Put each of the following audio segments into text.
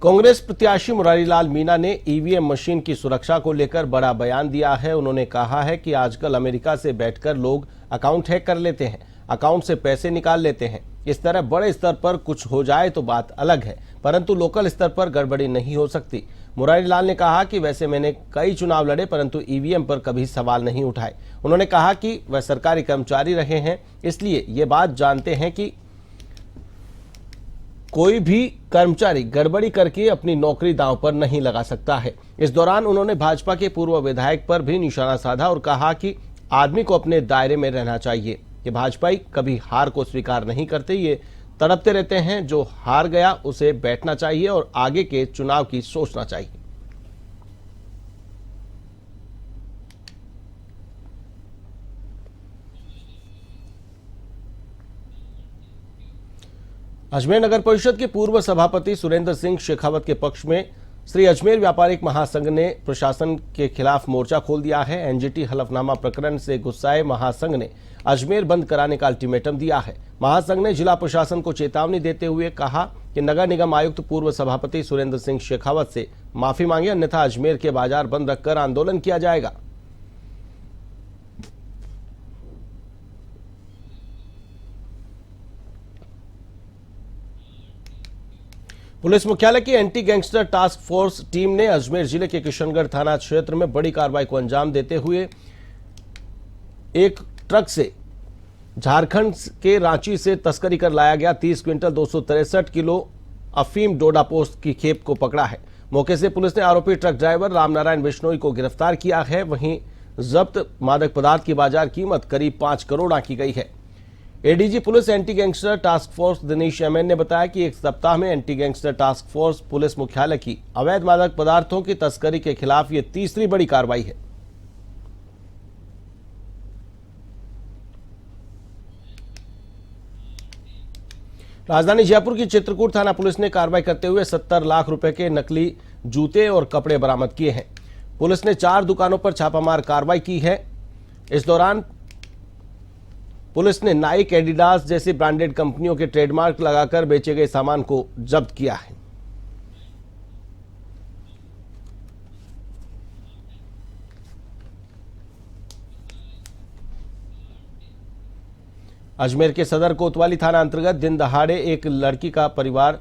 कांग्रेस प्रत्याशी मुरारीलाल मीणा ने EVM machine की सुरक्षा को लेकर बड़ा बयान दिया है। उन्होंने कहा है कि आजकल अमेरिका से बैठकर लोग अकाउंट हैक कर लेते हैं, अकाउंट से पैसे निकाल लेते हैं। इस तरह बड़े स्तर पर कुछ हो जाए तो बात अलग है, परंतु लोकल स्तर पर गड़बड़ी नहीं हो सकती। मुरारीलाल ने कहा कि वैसे मैंने कई चुनाव लड़े, परंतु ईवीएम पर कभी सवाल नहीं उठाए। उन्होंने कहा कि वह सरकारी कर्मचारी रहे हैं, इसलिए ये बात जानते हैं कि कोई भी कर्मचारी गड़बड़ी करके अपनी नौकरी दांव पर नहीं लगा सकता है। इस दौरान उन्होंने भाजपा के पूर्व विधायक पर भी निशाना साधा और कहा कि आदमी को अपने दायरे में रहना चाहिए। ये भाजपाई कभी हार को स्वीकार नहीं करते, ये तड़पते रहते हैं। जो हार गया उसे बैठना चाहिए और आगे के चुनाव की सोचना चाहिए। अजमेर नगर परिषद के पूर्व सभापति सुरेंद्र सिंह शेखावत के पक्ष में श्री अजमेर व्यापारिक महासंघ ने प्रशासन के खिलाफ मोर्चा खोल दिया है। एनजीटी हलफनामा प्रकरण से गुस्साए महासंघ ने अजमेर बंद कराने का अल्टीमेटम दिया है। महासंघ ने जिला प्रशासन को चेतावनी देते हुए कहा कि नगर निगम आयुक्त पूर्व सभापति सुरेंद्र सिंह शेखावत से माफी मांगे, अन्यथा अजमेर के बाजार बंद रखकर आंदोलन किया जाएगा। पुलिस मुख्यालय की anti gangster task force team ने अजमेर जिले के किशनगढ़ थाना क्षेत्र में बड़ी कार्रवाई को अंजाम देते हुए एक ट्रक से झारखंड के रांची से तस्करी कर लाया गया 30 क्विंटल 263 किलो अफीम डोडा पोस्ट की खेप को पकड़ा है। मौके से पुलिस ने आरोपी ट्रक ड्राइवर रामनारायण बिश्नोई को गिरफ्तार किया है। वहीं जब्त मादक पदार्थ की बाजार कीमत करीब 5 करोड़ आंकी गई है। ADG police anti gangster task force Dinesh MN ने बताया कि एक सप्ताह में anti gangster task force police मुख्यालय की अवैध मादक पदार्थों की तस्करी के खिलाफ ये तीसरी बड़ी कार्रवाई है। राजधानी जयपुर की चित्रकूट थाना पुलिस ने कार्रवाई करते हुए 70 लाख रुपए के नकली जूते और कपड़े बरामद किए हैं। पुलिस ने 4 दुकानों पर छापामार कार्रवाई की है। इस दौरान पुलिस ने नाइक, एडिडास जैसी ब्रांडेड कंपनियों के ट्रेडमार्क लगाकर बेचे गए सामान को जब्त किया है। अजमेर के सदर कोतवाली थाना अंतर्गत दिन दहाड़े एक लड़की का परिवार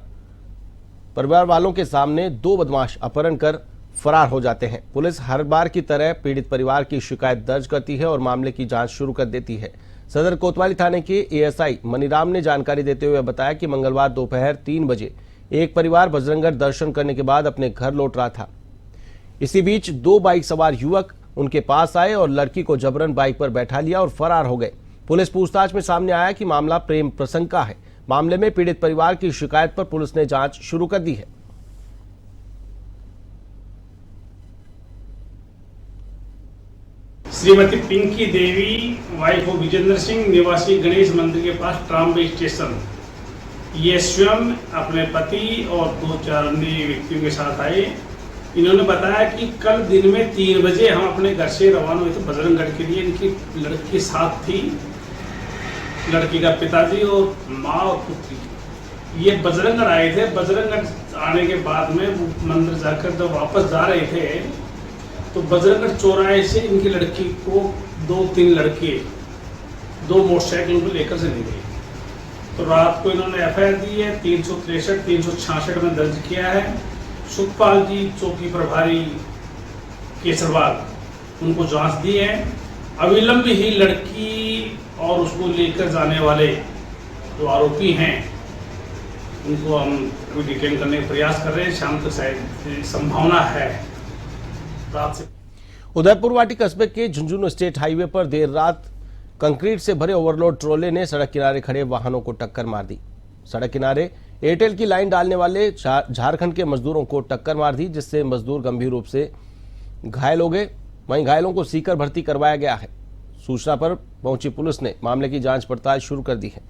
वालों के सामने 2 बदमाश अपहरण कर फरार हो जाते हैं। पुलिस हर बार की तरह पीड़ित परिवार की शिकायत दर्ज करती है और मामले की जांच शुरू कर देती है। सदर कोतवाली थाने के एएसआई मनीराम ने जानकारी देते हुए बताया कि मंगलवार दोपहर 3 बजे एक परिवार बजरंगगढ़ दर्शन करने के बाद अपने घर लौट रहा था। इसी बीच 2 बाइक सवार युवक उनके पास आए और लड़की को जबरन बाइक पर बैठा लिया और फरार हो गए। पुलिस पूछताछ में सामने आया कि मामला प्रेम प्रसंग का है। मामले में पीड़ित परिवार की शिकायत पर पुलिस ने जांच शुरू कर दी है। श्रीमती पिंकी देवी, वाइफ ऑफ विजेंद्र सिंह, निवासी गणेश मंदिर के पास ट्रामवे स्टेशन, ये स्वयं अपने पति और 2-4 अन्य व्यक्तियों के साथ आए। इन्होंने बताया कि कल दिन में 3 बजे हम अपने घर से रवाना हुए थे बजरंगगढ़ के लिए। इनकी लड़की साथ थी, लड़की का पिताजी और माँ और पुत्री। ये बजरंगगढ़ आए थे। बजरंगगढ़ आने के बाद में वो मंदिर जाकर जब वापस जा रहे थे तो बजरंगगढ़ चौराहे से इनकी लड़की को 2-3 लड़के 2 मोटरसाइकिल पर लेकर चले गए। तो रात को इन्होंने एफआईआर दी है, 363, 366 में दर्ज किया है। सुखपाल जी चौकी प्रभारी केसरबाग, उनको जांच दी है। अविलंब ही लड़की और उसको लेकर जाने वाले जो आरोपी हैं उनको हम डिटेन करने का प्रयास कर रहे हैं। शाम तक शायद संभावना है। उदयपुर वाटी कस्बे के झुंझुनू स्टेट हाईवे पर देर रात कंक्रीट से भरे ओवरलोड ट्रोले ने सड़क किनारे खड़े वाहनों को टक्कर मार दी। सड़क किनारे एयरटेल की लाइन डालने वाले झारखंड के मजदूरों को टक्कर मार दी, जिससे मजदूर गंभीर रूप से घायल हो गए। वहीं घायलों को सीकर भर्ती करवाया गया है। सूचना पर पहुंची पुलिस ने मामले की जांच पड़ताल शुरू कर दी है।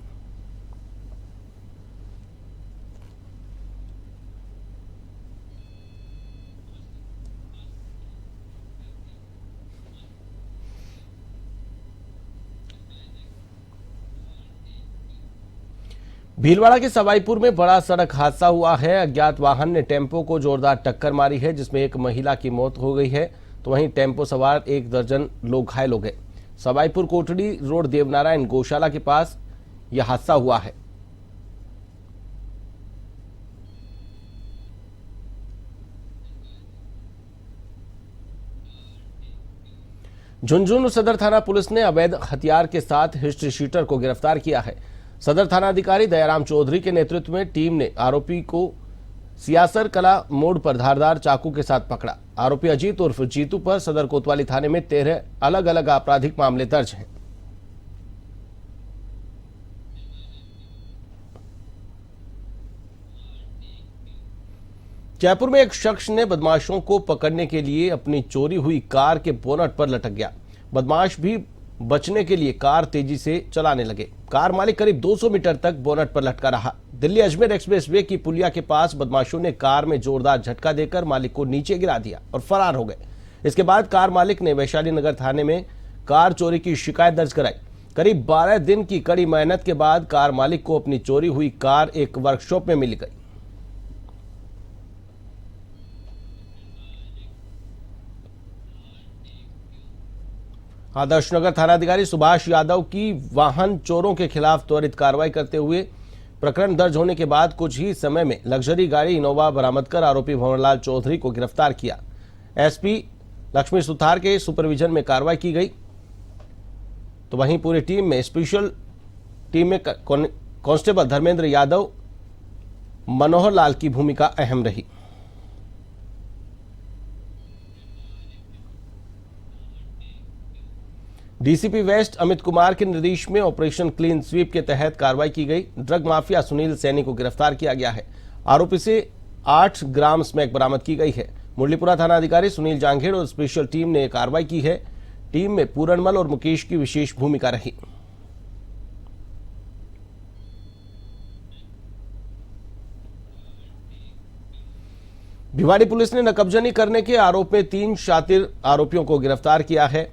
भीलवाड़ा के सवाईपुर में बड़ा सड़क हादसा हुआ है। अज्ञात वाहन ने टेम्पो को जोरदार टक्कर मारी है, जिसमें एक महिला की मौत हो गई है, तो वहीं टेम्पो सवार 1 दर्जन लोग घायल हो गए। सवाईपुर कोटड़ी रोड देवनारायण गौशाला के पास यह हादसा हुआ है। झुंझुनू सदर थाना पुलिस ने अवैध हथियार के साथ हिस्ट्री शीटर को गिरफ्तार किया है। सदर थानाधिकारी दयाराम चौधरी के नेतृत्व में टीम ने आरोपी को सियासर कला मोड़ पर धारदार चाकू के साथ पकड़ा। आरोपी अजीत उर्फ जीतू पर सदर कोतवाली थाने में 13 अलग अलग आपराधिक मामले दर्ज हैं। जयपुर में एक शख्स ने बदमाशों को पकड़ने के लिए अपनी चोरी हुई कार के बोनट पर लटक गया। बदमाश भी बचने के लिए कार तेजी से चलाने लगे। कार मालिक करीब 200 मीटर तक बोनट पर लटका रहा। दिल्ली अजमेर एक्सप्रेसवे की पुलिया के पास बदमाशों ने कार में जोरदार झटका देकर मालिक को नीचे गिरा दिया और फरार हो गए। इसके बाद कार मालिक ने वैशाली नगर थाने में कार चोरी की शिकायत दर्ज कराई। करीब 12 दिन की कड़ी मेहनत के बाद कार मालिक को अपनी चोरी हुई कार एक वर्कशॉप में मिल गई। आदर्शनगर थानाधिकारी सुभाष यादव की वाहन चोरों के खिलाफ त्वरित कार्रवाई करते हुए प्रकरण दर्ज होने के बाद कुछ ही समय में लग्जरी गाड़ी इनोवा बरामद कर आरोपी भंवरलाल चौधरी को गिरफ्तार किया। एसपी लक्ष्मी सुथार के सुपरविजन में कार्रवाई की गई, तो वहीं पूरी टीम में स्पेशल टीम में कांस्टेबल धर्मेंद्र यादव, मनोहर लाल की भूमिका अहम रही। डीसीपी वेस्ट अमित कुमार के निर्देश में ऑपरेशन क्लीन स्वीप के तहत कार्रवाई की गई। ड्रग माफिया सुनील सैनी को गिरफ्तार किया गया है। आरोपी से 8 ग्राम स्मैक बरामद की गई है। मुरलीपुरा थानाधिकारी सुनील जांघेड़ और स्पेशल टीम ने कार्रवाई की है। टीम में पूरनमल और मुकेश की विशेष भूमिका रही। भिवाड़ी पुलिस ने नकबजनी करने के आरोप में 3 शातिर आरोपियों को गिरफ्तार किया है।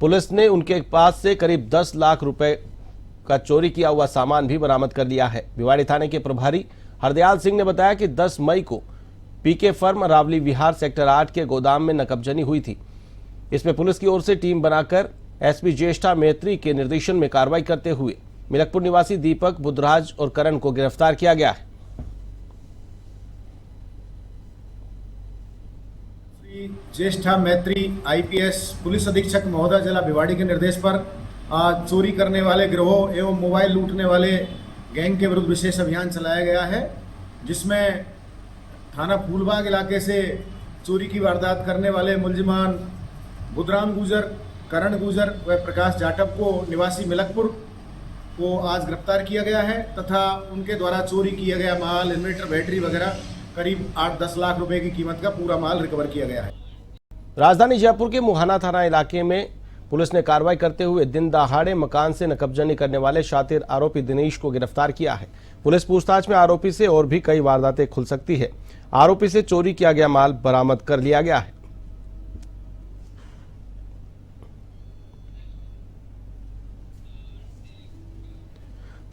पुलिस ने उनके पास से करीब 10 लाख रुपए का चोरी किया हुआ सामान भी बरामद कर लिया है। भिवाड़ी थाने के प्रभारी हरदयाल सिंह ने बताया कि 10 मई को पीके फर्म रावली विहार सेक्टर 8 के गोदाम में नकबजनी हुई थी। इसमें पुलिस की ओर से टीम बनाकर एसपी ज्येष्ठा मैत्री के निर्देशन में कार्रवाई करते हुए मिलकपुर निवासी दीपक, बुद्धराज और करण को गिरफ्तार किया गया है। ज्येष्ठा मैत्री आईपीएस पुलिस अधीक्षक महोदय जिला भिवाड़ी के निर्देश पर आज चोरी करने वाले गिरोह एवं मोबाइल लूटने वाले गैंग के विरुद्ध विशेष अभियान चलाया गया है, जिसमें थाना फूलबाग इलाके से चोरी की वारदात करने वाले मुलजिमान बुद्धराम गुजर, करण गुजर व प्रकाश जाटव को निवासी मिलकपुर को आज गिरफ्तार किया गया है तथा उनके द्वारा चोरी किया गया माल, इन्वर्टर, बैटरी वगैरह करीब 8-10 लाख रुपए की कीमत का पूरा माल रिकवर किया गया है। राजधानी जयपुर के मुहाना थाना इलाके में पुलिस ने कार्रवाई करते हुए दिन दहाड़े मकान से नकबजनी करने वाले शातिर आरोपी दिनेश को गिरफ्तार किया है। पुलिस पूछताछ में आरोपी से और भी कई वारदातें खुल सकती है। आरोपी से चोरी किया गया माल बरामद कर लिया गया है।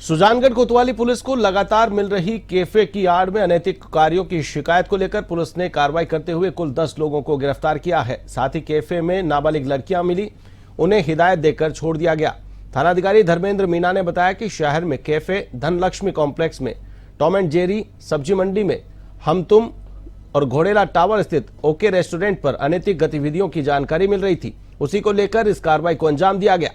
सुजानगढ़ कोतवाली पुलिस को लगातार मिल रही कैफे की आड़ में अनैतिक कार्यों की शिकायत को लेकर पुलिस ने कार्रवाई करते हुए कुल 10 लोगों को गिरफ्तार किया है। साथ ही कैफे में नाबालिग लड़कियां मिली, उन्हें हिदायत देकर छोड़ दिया गया। थानाधिकारी धर्मेंद्र मीना ने बताया कि शहर में कैफे, धनलक्ष्मी कॉम्प्लेक्स में, टॉम एंड जेरी, सब्जी मंडी में, हम तुम और घोड़ेला टावर स्थित ओके रेस्टोरेंट पर अनैतिक गतिविधियों की जानकारी मिल रही थी। उसी को लेकर इस कार्रवाई को अंजाम दिया गया।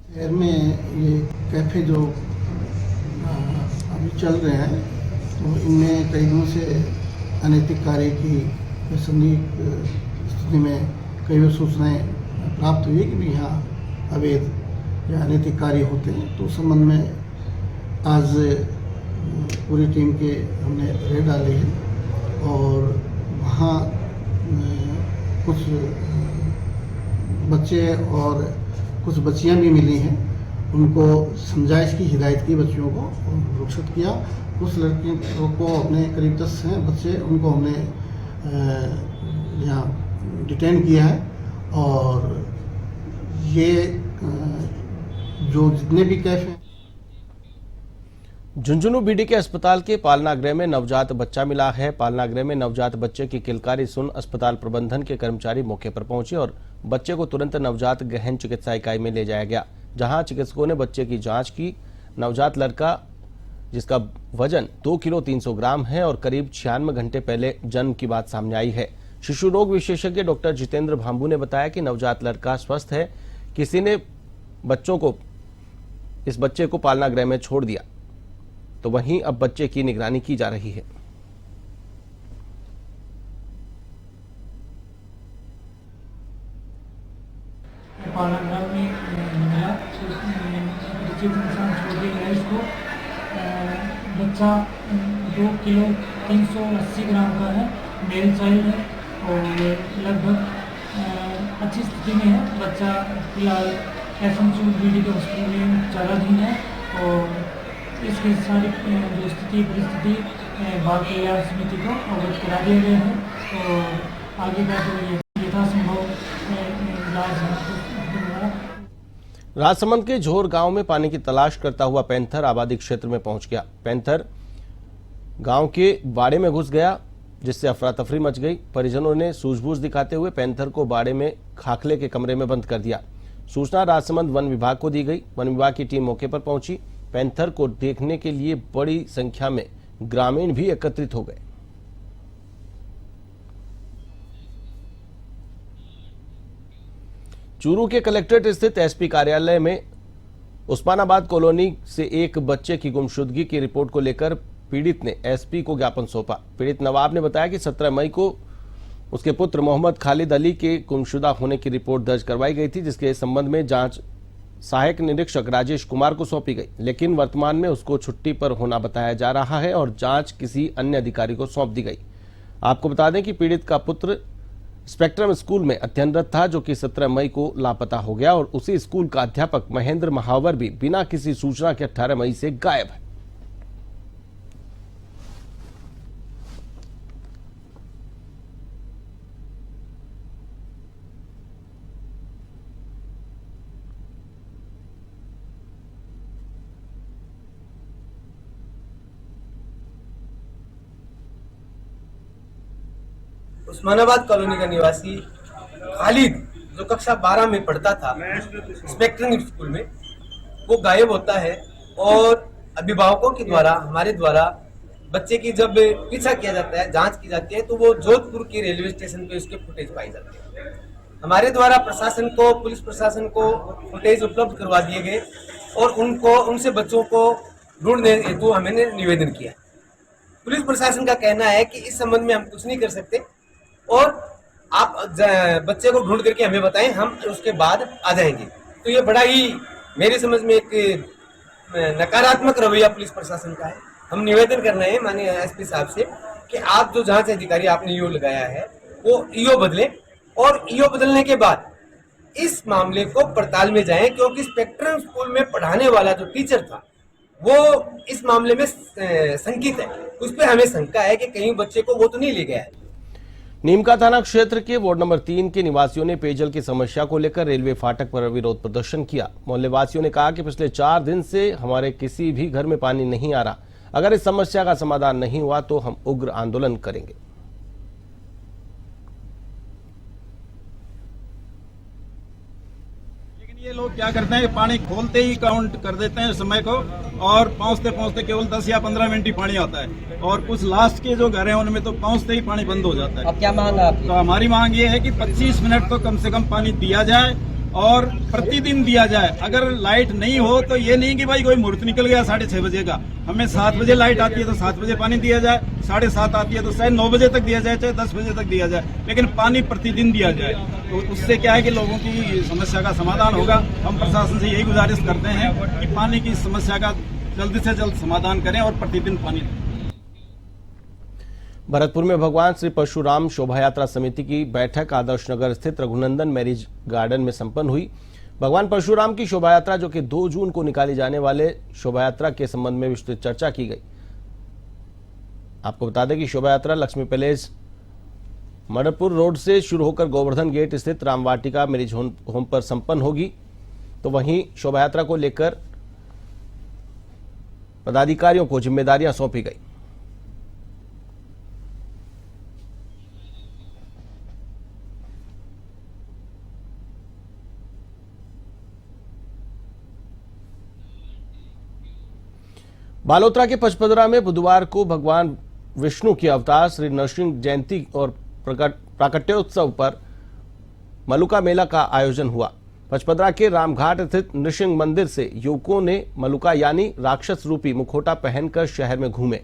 शहर में ये कैफ़े जो अभी चल रहे हैं, तो इनमें कई दिनों से अनैतिक कार्य की संदिग्ध स्थिति में कई बार सूचनाएँ प्राप्त हुई कि भी यहाँ अवैध या अनैतिक कार्य होते हैं। तो उस संबंध में आज पूरी टीम के हमने रेड डाले हैं और वहाँ कुछ बच्चे और कुछ बच्चियां भी मिली हैं, उनको समझाइश की हिदायत की बच्चियों को और रुखसत किया। कुछ लड़कियों को अपने करीब 10 हैं बच्चे, उनको हमने यहाँ डिटेन किया है और ये जो जितने भी कैफ हैं झुंझुनू बीडी के अस्पताल के पालनागृह में नवजात बच्चा मिला है। पालनागृह में नवजात बच्चे की किलकारी सुन अस्पताल प्रबंधन के कर्मचारी मौके पर पहुंचे और बच्चे को तुरंत नवजात गहन चिकित्सा इकाई में ले जाया गया, जहां चिकित्सकों ने बच्चे की जांच की। नवजात लड़का जिसका वजन 2 किलो 300 ग्राम है और करीब 96 घंटे पहले जन्म की बात सामने आई है। शिशु रोग विशेषज्ञ डॉक्टर जितेंद्र भांबू ने बताया कि नवजात लड़का स्वस्थ है। किसी ने इस बच्चे को पालनागृह में छोड़ दिया, तो वहीं अब बच्चे की निगरानी की जा रही है। पालनागृह में मिला परिचित इंसान छोड़ दिया गया इसको। बच्चा 2 किलो 380 ग्राम का है, मेल चाइल्ड है और लगभग अच्छी स्थिति में है। बच्चा फिलहाल एफएमसी बीडी के हॉस्पिटल में उपचाराधीन है और इसकी सारी जो स्थिति परिस्थिति बाल कल्याण समिति को अवगत करा दिया गया है और आगे का जो ये यथासंभव इलाज है। राजसमंद के झोर गांव में पानी की तलाश करता हुआ पैंथर आबादी क्षेत्र में पहुंच गया। पैंथर गांव के बाड़े में घुस गया, जिससे अफरा तफरी मच गई। परिजनों ने सूझबूझ दिखाते हुए पैंथर को बाड़े में खाखले के कमरे में बंद कर दिया। सूचना राजसमंद वन विभाग को दी गई। वन विभाग की टीम मौके पर पहुंची। पैंथर को देखने के लिए बड़ी संख्या में ग्रामीण भी एकत्रित हो गए। चूरू के कलेक्ट्रेट स्थित एसपी कार्यालय में उस्मानाबाद कॉलोनी से एक बच्चे की गुमशुदगी की रिपोर्ट को लेकर पीड़ित ने एसपी को ज्ञापन सौंपा। पीड़ित नवाब ने बताया कि 17 मई को उसके पुत्र मोहम्मद खालिद अली के गुमशुदा होने की रिपोर्ट दर्ज करवाई गई थी, जिसके संबंध में जांच सहायक निरीक्षक राजेश कुमार को सौंपी गई, लेकिन वर्तमान में उसको छुट्टी पर होना बताया जा रहा है और जांच किसी अन्य अधिकारी को सौंप दी गई। आपको बता दें कि पीड़ित का पुत्र स्पेक्ट्रम स्कूल में अध्ययनरत था, जो कि 17 मई को लापता हो गया और उसी स्कूल का अध्यापक महेंद्र महावर भी बिना किसी सूचना के 18 मई से गायब है। उस्मानाबाद कॉलोनी का निवासी खालिद, जो कक्षा 12 में पढ़ता था स्पेक्ट्रम स्कूल में, वो गायब होता है और अभिभावकों के द्वारा हमारे द्वारा बच्चे की जब पीछा किया जाता है, जांच की जाती है, तो वो जोधपुर के रेलवे स्टेशन पे उसके फुटेज पाई जाती है। हमारे द्वारा प्रशासन को, पुलिस प्रशासन को फुटेज उपलब्ध करवा दिए गए और उनसे बच्चों को ढूंढने हेतु हमने निवेदन किया। पुलिस प्रशासन का कहना है कि इस संबंध में हम कुछ नहीं कर सकते और आप बच्चे को ढूंढ करके हमें बताएं, हम उसके बाद आ जाएंगे। तो ये बड़ा ही मेरी समझ में एक नकारात्मक रवैया पुलिस प्रशासन का है। हम निवेदन कर रहे हैं माननीय एसपी साहब से कि आप जो जांच अधिकारी आपने ईओ लगाया है वो ईओ बदलें और ईओ बदलने के बाद इस मामले को पड़ताल में जाएं, क्योंकि स्पेक्ट्रम स्कूल में पढ़ाने वाला जो टीचर था वो इस मामले में शंकित है। उस पर हमें शंका है कि कहीं बच्चे को वो तो नहीं ले गया है। नीमका थाना क्षेत्र के वार्ड नंबर 3 के निवासियों ने पेयजल की समस्या को लेकर रेलवे फाटक पर विरोध प्रदर्शन किया। मोहल्ले वासियों ने कहा कि पिछले 4 दिन से हमारे किसी भी घर में पानी नहीं आ रहा। अगर इस समस्या का समाधान नहीं हुआ तो हम उग्र आंदोलन करेंगे। ये लोग क्या करते हैं, पानी खोलते ही काउंट कर देते हैं समय को और पहुंचते पहुंचते केवल 10 या 15 मिनट ही पानी आता है और कुछ लास्ट के जो घर हैं उनमें तो पहुंचते ही पानी बंद हो जाता है। अब क्या मांग है आपकी? तो हमारी मांग ये है कि 25 मिनट तो कम से कम पानी दिया जाए और प्रतिदिन दिया जाए। अगर लाइट नहीं हो तो ये नहीं कि भाई कोई मुहूर्त निकल गया 6:30 बजे का, हमें 7 बजे लाइट आती है तो 7 बजे पानी दिया जाए, 7:30 आती है तो शायद 9 बजे तक दिया जाए, चाहे 10 बजे तक दिया जाए, लेकिन पानी प्रतिदिन दिया जाए। तो उससे क्या है कि लोगों की समस्या का समाधान होगा। हम प्रशासन से यही गुजारिश करते हैं कि पानी की समस्या का जल्द से जल्द समाधान करें और प्रतिदिन पानी दें। भरतपुर में भगवान श्री परशुराम शोभा यात्रा समिति की बैठक आदर्श नगर स्थित रघुनंदन मैरिज गार्डन में संपन्न हुई। भगवान परशुराम की शोभा यात्रा, जो कि 2 जून को निकाली जाने वाले शोभा यात्रा के संबंध में विस्तृत चर्चा की गई। आपको बता दें कि शोभा यात्रा लक्ष्मी पैलेस मडरपुर रोड से शुरू होकर गोवर्धन गेट स्थित रामवाटिका मैरिज होम पर संपन्न होगी। तो वहीं शोभा यात्रा को लेकर पदाधिकारियों को जिम्मेदारियां सौंपी गई। बालोतरा के पचपदरा में बुधवार को भगवान विष्णु की अवतार श्री नरसिंह जयंती और प्राकट्योत्सव पर मलुका मेला का आयोजन हुआ। पचपदरा के रामघाट स्थित नृसिंह मंदिर से युवकों ने मलुका यानी राक्षस रूपी मुखौटा पहनकर शहर में घूमे।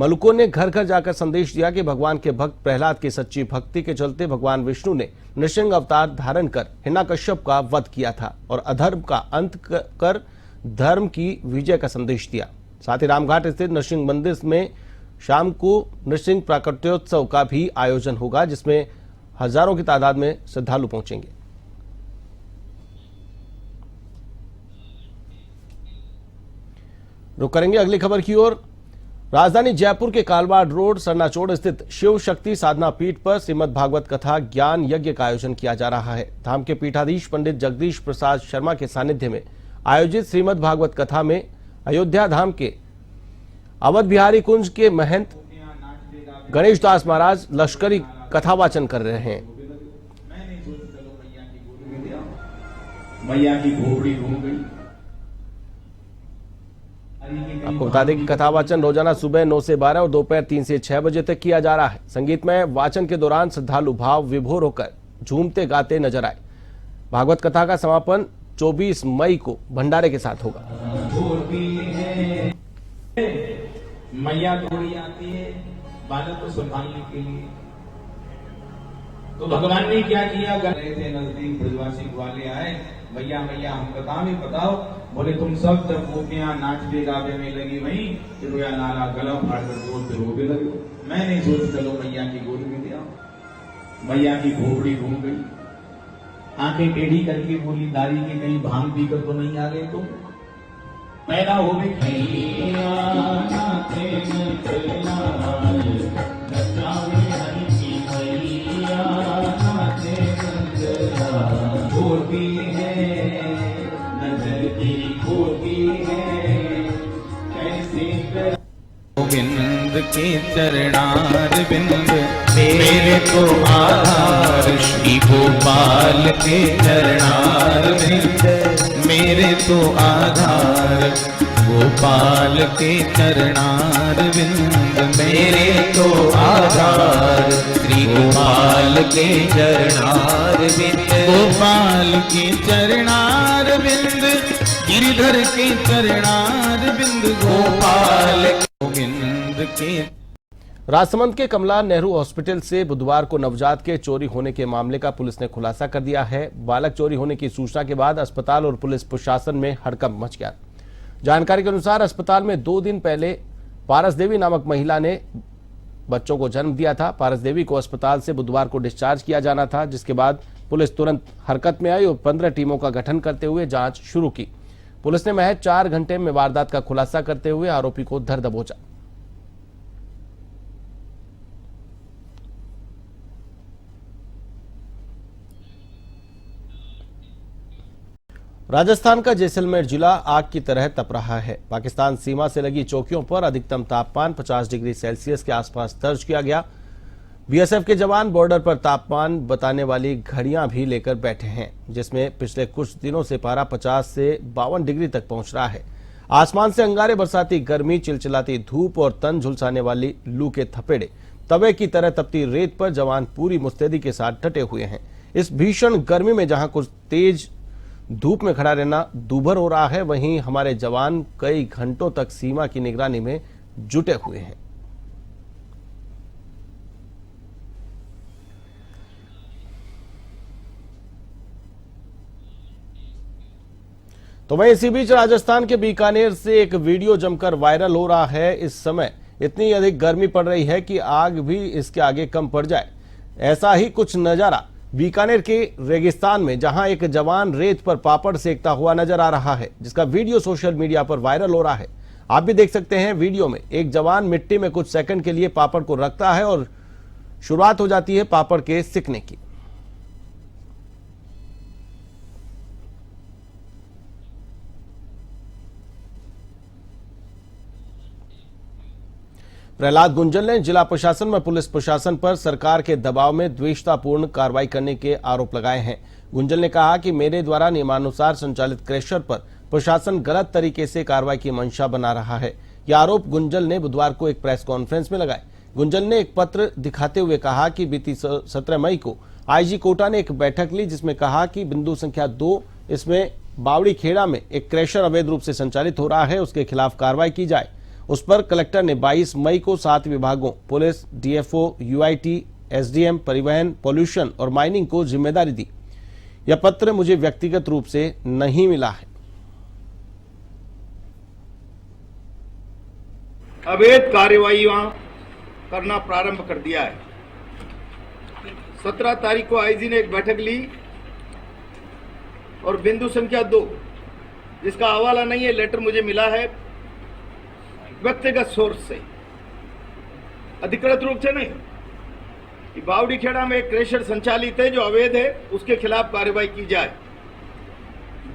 मलुकों ने घर घर जाकर संदेश दिया कि भगवान के भक्त प्रहलाद की सच्ची भक्ति के चलते भगवान विष्णु ने नृसिंह अवतार धारण कर हिरण्यकश्यप का वध किया था और अधर्म का अंत कर धर्म की विजय का संदेश दिया। साथ ही रामघाट स्थित नृसिंह मंदिर में शाम को नृसिंह प्राकट्योत्सव का भी आयोजन होगा, जिसमें हजारों की तादाद में श्रद्धालु पहुंचेंगे। रुक करेंगे अगली खबर की ओर। राजधानी जयपुर के कालवाड़ रोड सरनाचोड़ स्थित शिव शक्ति साधना पीठ पर श्रीमद् भागवत कथा ज्ञान यज्ञ का आयोजन किया जा रहा है। धाम के पीठाधीश पंडित जगदीश प्रसाद शर्मा के सानिध्य में आयोजित श्रीमद् भागवत कथा में अयोध्या धाम के अवध बिहारी कुंज के महंत गणेश दास महाराज लश्करी कथा वाचन कर रहे हैं। मैया की घोपड़ी घूम गई। आपको बता दें कि कथा वाचन रोजाना सुबह 9 से 12 और दोपहर 3 से 6 बजे तक किया जा रहा है। संगीतमय वाचन के दौरान श्रद्धालु भाव विभोर होकर झूमते गाते नजर आए। भागवत कथा का समापन 24 मई को भंडारे के साथ होगा। मैया थोड़ी आती है बालक को संभालने के लिए, तो भगवान ने क्या किया, गए थे नजदीक ब्रजवासी ग्वाले आए, मैया मैया हम कथा में बताओ। बोले तुम सब जब गोपियां नाचते गावे में लगी वहीं रोया नाला गला फाड़ कर जोर से रोने लगे। मैंने सोच चलो मैया की गोद में दिया। मैया की घोपड़ी घूम गई, आंखें टेढ़ी करके बोली दारी की कहीं भांग पीकर तो नहीं आ गए तुम। पैदा हो गई गोविंद के चरणार बिंद मेरे तो आधार, श्री गोपाल के चरणार बिंद मेरे तो आधार, गोपाल के चरणार बिंद मेरे तो आधार, श्री गोपाल के चरणार बिंद, गोपाल के चरणार बिंद, गिरिधर के चरणार बिंद, गोपाल गोविंद के। राजसमंद के कमला नेहरू हॉस्पिटल से बुधवार को नवजात के चोरी होने के मामले का पुलिस ने खुलासा कर दिया है। बालक चोरी होने की सूचना के बाद अस्पताल और पुलिस प्रशासन में हड़कंप मच गया। जानकारी के अनुसार अस्पताल में 2 दिन पहले पारस देवी नामक महिला ने बच्चों को जन्म दिया था। पारस देवी को अस्पताल से बुधवार को डिस्चार्ज किया जाना था, जिसके बाद पुलिस तुरंत हरकत में आई और 15 टीमों का गठन करते हुए जांच शुरू की। पुलिस ने महज 4 घंटे में वारदात का खुलासा करते हुए आरोपी को धर दबोचा। राजस्थान का जैसलमेर जिला आग की तरह तप रहा है। पाकिस्तान सीमा से लगी चौकियों पर अधिकतम तापमान 50 डिग्री सेल्सियस के आसपास दर्ज किया गया। बीएसएफ के जवान बॉर्डर पर तापमान बताने वाली घड़ियां भी लेकर बैठे हैं, जिसमें पिछले कुछ दिनों से पारा 50 से 52 डिग्री तक पहुंच रहा है। आसमान से अंगारे बरसाती गर्मी, चिलचिलाती धूप और तन झुलसाने वाली लू के थपेड़े, तवे की तरह तपती रेत पर जवान पूरी मुस्तैदी के साथ डटे हुए हैं। इस भीषण गर्मी में जहां कुछ तेज धूप में खड़ा रहना दूभर हो रहा है, वहीं हमारे जवान कई घंटों तक सीमा की निगरानी में जुटे हुए हैं। तो वहीं इसी बीच राजस्थान के बीकानेर से एक वीडियो जमकर वायरल हो रहा है। इस समय इतनी अधिक गर्मी पड़ रही है कि आग भी इसके आगे कम पड़ जाए। ऐसा ही कुछ नजारा बीकानेर के रेगिस्तान में, जहां एक जवान रेत पर पापड़ सेकता हुआ नजर आ रहा है, जिसका वीडियो सोशल मीडिया पर वायरल हो रहा है। आप भी देख सकते हैं वीडियो में एक जवान मिट्टी में कुछ सेकंड के लिए पापड़ को रखता है और शुरुआत हो जाती है पापड़ के सिकने की। प्रहलाद गुंजल ने जिला प्रशासन व पुलिस प्रशासन पर सरकार के दबाव में द्वेषतापूर्ण कार्रवाई करने के आरोप लगाए हैं। गुंजल ने कहा कि मेरे द्वारा नियमानुसार संचालित क्रेशर पर प्रशासन गलत तरीके से कार्रवाई की मंशा बना रहा है। यह आरोप गुंजल ने बुधवार को एक प्रेस कॉन्फ्रेंस में लगाए। गुंजल ने एक पत्र दिखाते हुए कहा कि बीती 17 मई को आईजी कोटा ने एक बैठक ली जिसमें कहा कि बिंदु संख्या 2 इसमें बावड़ी खेड़ा में एक क्रेशर अवैध रूप से संचालित हो रहा है, उसके खिलाफ कार्रवाई की जाए। उस पर कलेक्टर ने 22 मई को 7 विभागों पुलिस, डीएफओ, यूआईटी, एसडीएम, परिवहन, पॉल्यूशन और माइनिंग को जिम्मेदारी दी। यह पत्र मुझे व्यक्तिगत रूप से नहीं मिला है। अवैध कार्यवाहियां करना प्रारंभ कर दिया है। 17 तारीख को आईजी ने एक बैठक ली और बिंदु संख्या 2 जिसका हवाला नहीं है, लेटर मुझे मिला है व्यक्तिगत सोर्स से, अधिकृत रूप से नहीं, कि बावड़ी खेड़ा में एक क्रेशर संचालित है जो अवैध है, उसके खिलाफ कार्रवाई की जाए।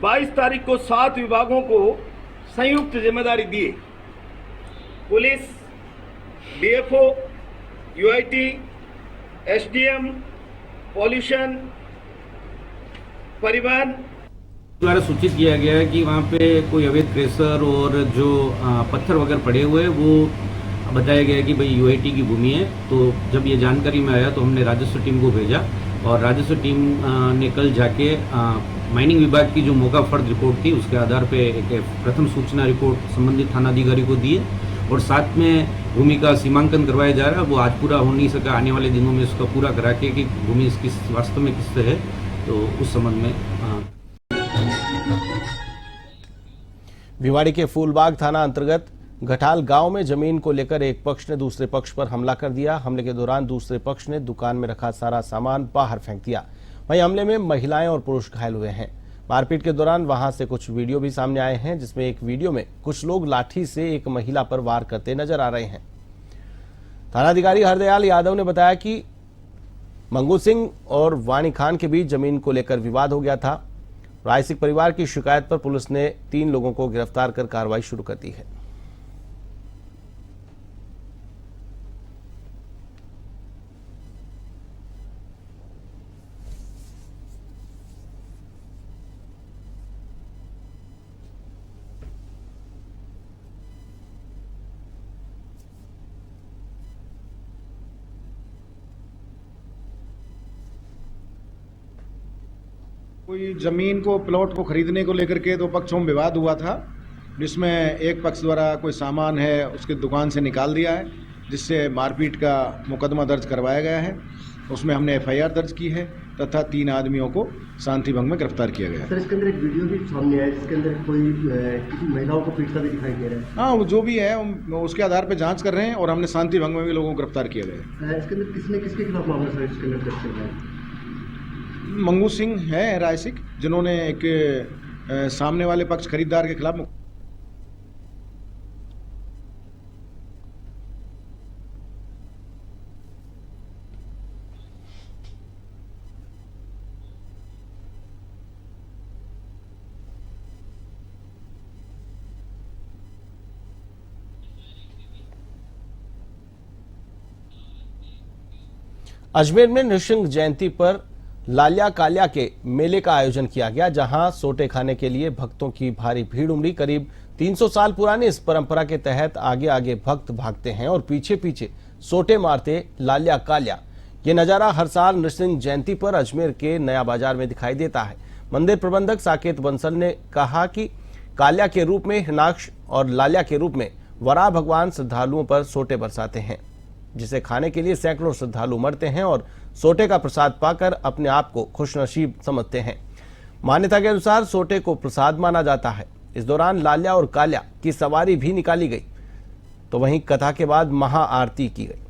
22 तारीख को 7 विभागों को संयुक्त जिम्मेदारी दी, police, DFO, UIT, SDM, pollution, परिवहन द्वारा सूचित किया गया है कि वहाँ पे कोई अवैध क्रेशर और जो पत्थर वगैरह पड़े हुए हैं वो बताया गया है कि भाई यूआईटी की भूमि है। तो जब ये जानकारी में आया तो हमने राजस्व टीम को भेजा और राजस्व टीम ने कल जाके माइनिंग विभाग की जो मौका फर्द रिपोर्ट थी उसके आधार पे एक प्रथम सूचना रिपोर्ट संबंधित थानाधिकारी को दी है और साथ में भूमि का सीमांकन करवाया जा रहा है। वो आज पूरा हो नहीं सका, आने वाले दिनों में उसका पूरा करा के कि भूमि किस वास्तव में किससे है, तो उस संबंध में भिवाड़ी के फूलबाग थाना अंतर्गत घटाल गांव में जमीन को लेकर एक पक्ष ने दूसरे पक्ष पर हमला कर दिया। हमले के दौरान दूसरे पक्ष ने दुकान में रखा सारा सामान बाहर फेंक दिया। वहीं हमले में महिलाएं और पुरुष घायल हुए हैं। मारपीट के दौरान वहां से कुछ वीडियो भी सामने आए हैं जिसमें एक वीडियो में कुछ लोग लाठी से एक महिला पर वार करते नजर आ रहे हैं। थानाधिकारी हरदयाल यादव ने बताया कि मंगू सिंह और वाणी खान के बीच जमीन को लेकर विवाद हो गया था। रायसिक परिवार की शिकायत पर पुलिस ने 3 लोगों को गिरफ्तार कर कार्रवाई शुरू कर दी है। कोई जमीन को प्लॉट को खरीदने को लेकर के 2 पक्षों में विवाद हुआ था, जिसमें एक पक्ष द्वारा कोई सामान है उसके दुकान से निकाल दिया है, जिससे मारपीट का मुकदमा दर्ज करवाया गया है। उसमें हमने एफआईआर दर्ज की है तथा 3 आदमियों को शांति भंग में गिरफ्तार किया गया है। सर, इसके अंदर एक वीडियो भी सामने आया जिसके अंदर कोई किसी महिलाओं को पीटता भी दिखाई दे रहा है। हाँ, वो जो भी है उसके आधार पर जांच कर रहे हैं और हमने शांति भंग में भी लोगों को गिरफ्तार किया गया है। इसके अंदर किसके खिलाफ मामला सर इसके अंदर दर्ज किया है? मंगू सिंह है रायसिक, जिन्होंने एक सामने वाले पक्ष खरीदार के खिलाफ अजमेर में नृसिंह जयंती पर लाल्या काल्या के मेले का आयोजन किया गया, जहां सोटे खाने के लिए भक्तों की भारी भीड़ उमड़ी। करीब 300 साल पुरानी इस परंपरा के तहत आगे आगे भक्त भागते हैं और पीछे पीछे सोटे मारते लाल्या काल्या। ये नजारा हर साल नृसिंह जयंती पर अजमेर के नया बाजार में दिखाई देता है। मंदिर प्रबंधक साकेत बंसल ने कहा कि काल्या के रूप में हिरणाक्ष और लाल्या के रूप में वराह भगवान श्रद्धालुओं पर सोटे बरसाते हैं, जिसे खाने के लिए सैकड़ों श्रद्धालु उमड़ते हैं और सोटे का प्रसाद पाकर अपने आप को खुशनसीब समझते हैं। मान्यता के अनुसार सोटे को प्रसाद माना जाता है। इस दौरान लाल्या और काल्या की सवारी भी निकाली गई, तो वहीं कथा के बाद महाआरती की गई।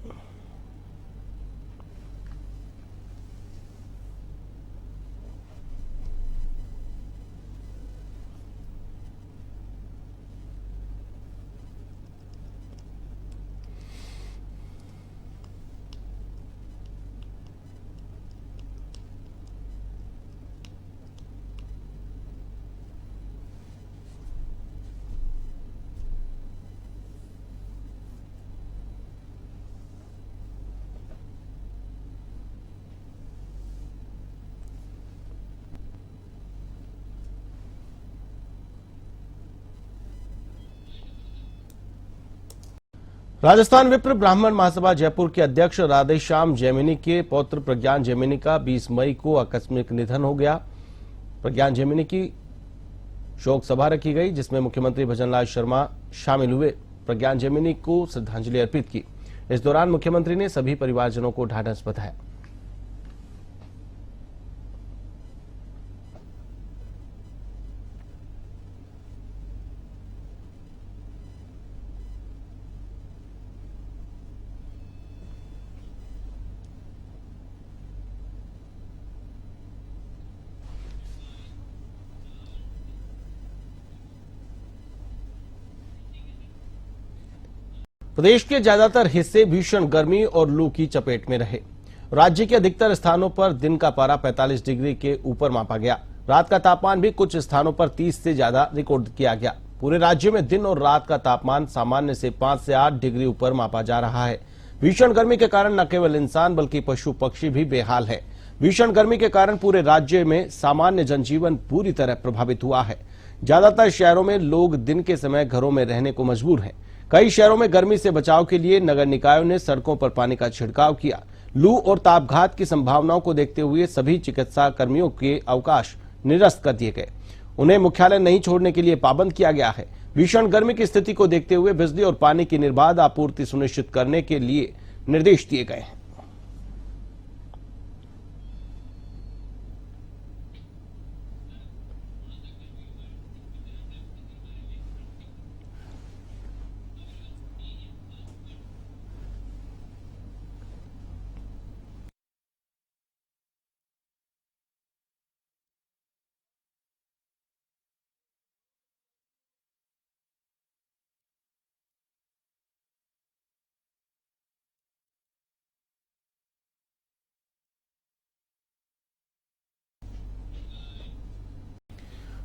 राजस्थान विप्र ब्राह्मण महासभा जयपुर के अध्यक्ष राधेश्याम जैमिनी के पौत्र प्रज्ञान जैमिनी का 20 मई को आकस्मिक निधन हो गया। प्रज्ञान जैमिनी की शोक सभा रखी गई, जिसमें मुख्यमंत्री भजनलाल शर्मा शामिल हुए। प्रज्ञान जैमिनी को श्रद्धांजलि अर्पित की। इस दौरान मुख्यमंत्री ने सभी परिवारजनों को ढाढस बधाया। प्रदेश के ज्यादातर हिस्से भीषण गर्मी और लू की चपेट में रहे। राज्य के अधिकतर स्थानों पर दिन का पारा 45 डिग्री के ऊपर मापा गया। रात का तापमान भी कुछ स्थानों पर 30 से ज्यादा रिकॉर्ड किया गया। पूरे राज्य में दिन और रात का तापमान सामान्य से 5 से 8 डिग्री ऊपर मापा जा रहा है। भीषण गर्मी के कारण न केवल इंसान बल्कि पशु पक्षी भी बेहाल है। भीषण गर्मी के कारण पूरे राज्य में सामान्य जनजीवन पूरी तरह प्रभावित हुआ है। ज्यादातर शहरों में लोग दिन के समय घरों में रहने को मजबूर हैं। कई शहरों में गर्मी से बचाव के लिए नगर निकायों ने सड़कों पर पानी का छिड़काव किया। लू और तापघात की संभावनाओं को देखते हुए सभी चिकित्सा कर्मियों के अवकाश निरस्त कर दिए गए। उन्हें मुख्यालय नहीं छोड़ने के लिए पाबंद किया गया है। भीषण गर्मी की स्थिति को देखते हुए बिजली और पानी की निर्बाध आपूर्ति सुनिश्चित करने के लिए निर्देश दिए गए हैं।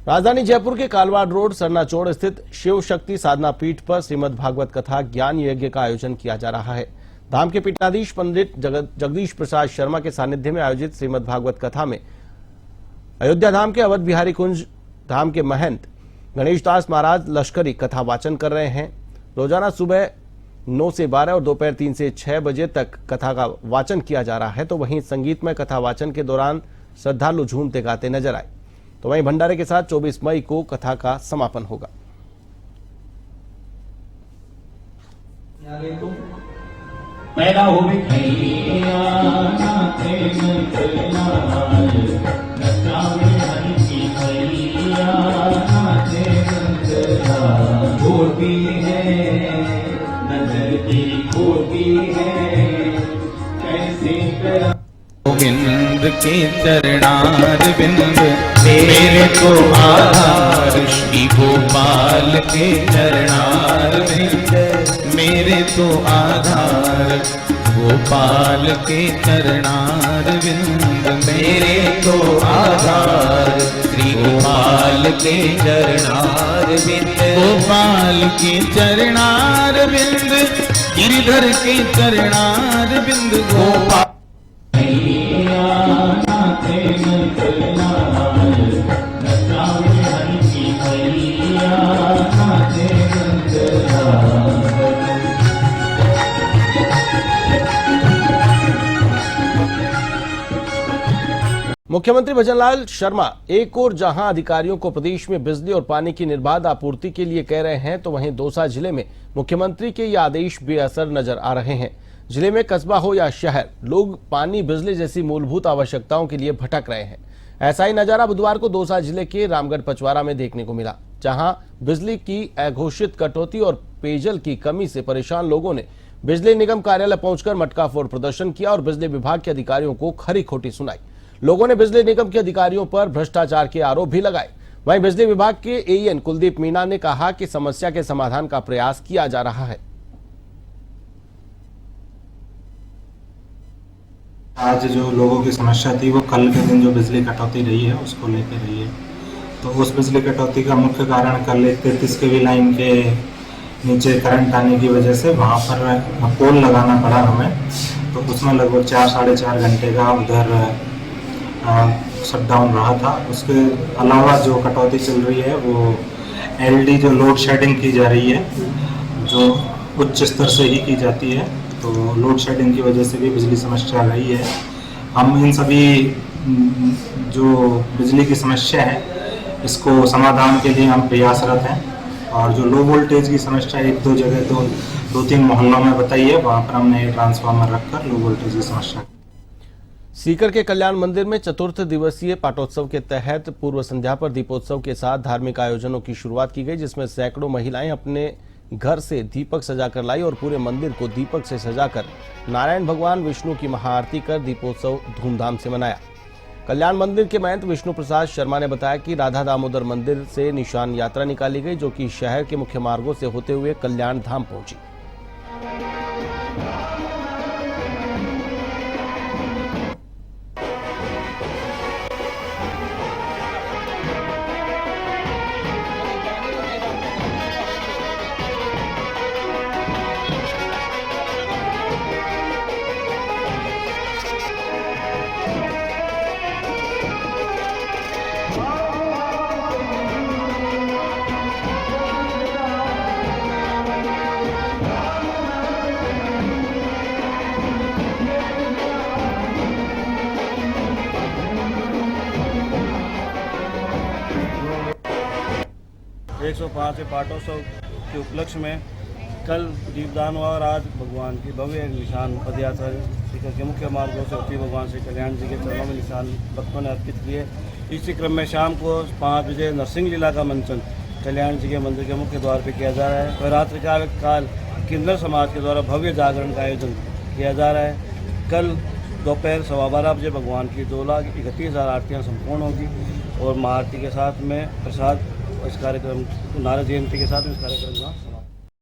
राजधानी जयपुर के कालवाड़ रोड सरनाचौड़ स्थित शिव शक्ति साधना पीठ पर श्रीमद् भागवत कथा ज्ञान यज्ञ का आयोजन किया जा रहा है। धाम के पीठाधीश पंडित जगदीश प्रसाद शर्मा के सानिध्य में आयोजित श्रीमद् भागवत कथा में अयोध्या धाम के अवध बिहारी कुंज धाम के महंत गणेश दास महाराज लश्करी कथा वाचन कर रहे हैं। रोजाना सुबह 9 से 12 और दोपहर 3 से 6 बजे तक कथा का वाचन किया जा रहा है। तो वहीं संगीतमय कथा वाचन के दौरान श्रद्धालु झूमते गाते नजर आए। तो वहीं भंडारे के साथ 24 मई को कथा का समापन होगा। पैदा हो होती है नजर तेरी खोती है कैसे करा गोविंद के चरणार बिंद मेरे तो आधार श्री गोपाल के चरणार बिंद मेरे तो आधार गोपाल के चरणार बिंद मेरे तो आधार श्री गोपाल के चरणार बिंद गोपाल के चरणार बिंद गिरिधर के चरणार बिंद गोपाल मुख्यमंत्री भजनलाल शर्मा एक और जहां अधिकारियों को प्रदेश में बिजली और पानी की निर्बाध आपूर्ति के लिए कह रहे हैं, तो वहीं दौसा जिले में मुख्यमंत्री के ये आदेश बेअसर नजर आ रहे हैं। जिले में कस्बा हो या शहर, लोग पानी बिजली जैसी मूलभूत आवश्यकताओं के लिए भटक रहे हैं। ऐसा ही नजारा बुधवार को दौसा जिले के रामगढ़ पचवारा में देखने को मिला, जहां बिजली की अघोषित कटौती और पेयजल की कमी से परेशान लोगों ने बिजली निगम कार्यालय पहुंचकर मटका फोड़ प्रदर्शन किया और बिजली विभाग के अधिकारियों को खरी खोटी सुनाई। लोगों ने बिजली निगम के अधिकारियों पर भ्रष्टाचार के आरोप भी लगाए। वहीं बिजली विभाग के एईएन कुलदीप मीणा ने कहा कि समस्या के समाधान का प्रयास किया जा रहा है। आज जो लोगों की समस्या थी वो कल के दिन जो बिजली कटौती रही है उसको लेकर रही है। तो उस बिजली कटौती का मुख्य कारण कल 33 केवी लाइन के नीचे करंट आने की वजह से वहाँ पर पोल लगाना पड़ा हमें। तो उसमें लगभग 4-4.5 घंटे का उधर शटडाउन रहा था। उसके अलावा जो कटौती चल रही है वो एलडी जो लोड शेडिंग की जा रही है, जो उच्च स्तर से ही की जाती है। तो लोड शेडिंग की वजह से भी बिजली समस्या रही है। हम इन सभी जो बिजली की समस्या है इसको समाधान के लिए हम प्रयासरत हैं, और जो लो वोल्टेज की समस्या एक दो जगह दो तीन मोहल्लों में बताई है, वहाँ पर हमने ट्रांसफार्मर रखकर लो वोल्टेज की समस्या। सीकर के कल्याण मंदिर में चतुर्थ दिवसीय पाटोत्सव के तहत पूर्व संध्या पर दीपोत्सव के साथ धार्मिक आयोजनों की शुरुआत की गई, जिसमें सैकड़ों महिलाएं अपने घर से दीपक सजाकर लाई और पूरे मंदिर को दीपक से सजाकर नारायण भगवान विष्णु की महाआरती कर दीपोत्सव धूमधाम से मनाया। कल्याण मंदिर के महंत विष्णु प्रसाद शर्मा ने बताया कि राधा दामोदर मंदिर से निशान यात्रा निकाली गई, जो कि शहर के मुख्य मार्गों से होते हुए कल्याण धाम पहुंची। एक 105वें पाटोत्सव के उपलक्ष्य में कल दीपदान हुआ और आज भगवान की भव्य निशान पदयात्रा सीकर के मुख्य मार्गों से होती भगवान श्री कल्याण जी के चरणों में निशान भक्तों ने अर्पित किए। इसी क्रम में शाम को 5 बजे नरसिंह लीला का मंचन कल्याण जी के मंदिर के मुख्य द्वार पर किया जा रहा है और रात्रि काल किन्नर समाज के द्वारा भव्य जागरण का आयोजन किया जा रहा है। कल दोपहर 12:15 बजे भगवान की 2,31,000 आरतियाँ संपूर्ण होगी और महाआरती के साथ में प्रसाद इस कार्यक्रम नारद जयंती के साथ इस कार्यक्रम का